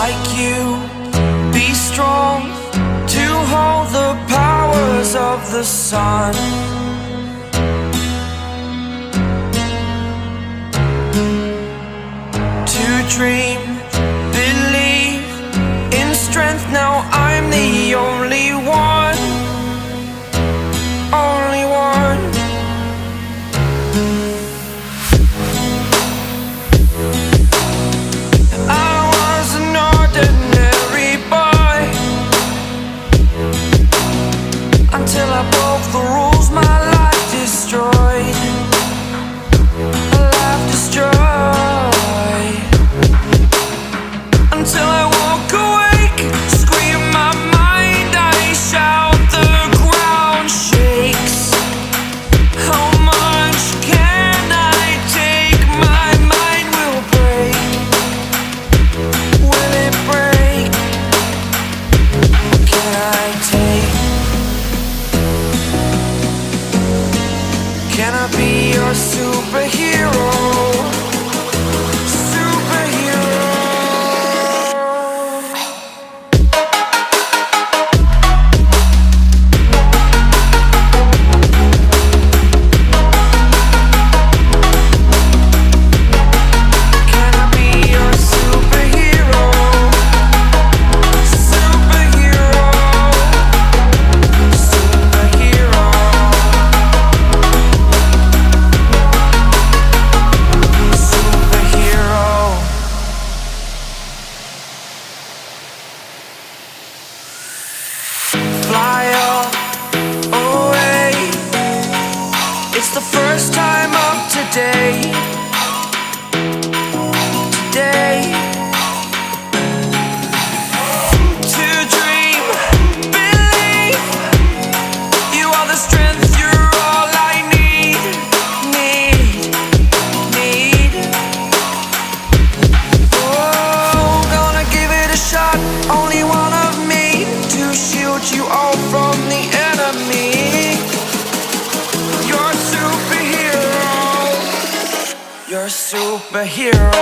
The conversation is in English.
like you, be strong to hold the powers of the sun. To dream, believe in strength. Now I'm the only one, only one. I was an ordinary boy until I broke the rules. My life destroyed, a life destroyed. Until I woke awake, scream my mind, I shout, the ground shakes. How much can I take? My mind will break. Will it break? Can I take? Can I be your superhero? Fly away. It's the first time of today. Today. To dream, believe. You are the strength, you're all I need. Need. Oh, gonna give it a shot. Only one of me to shield you all from the enemy. You're a superhero. You're a superhero.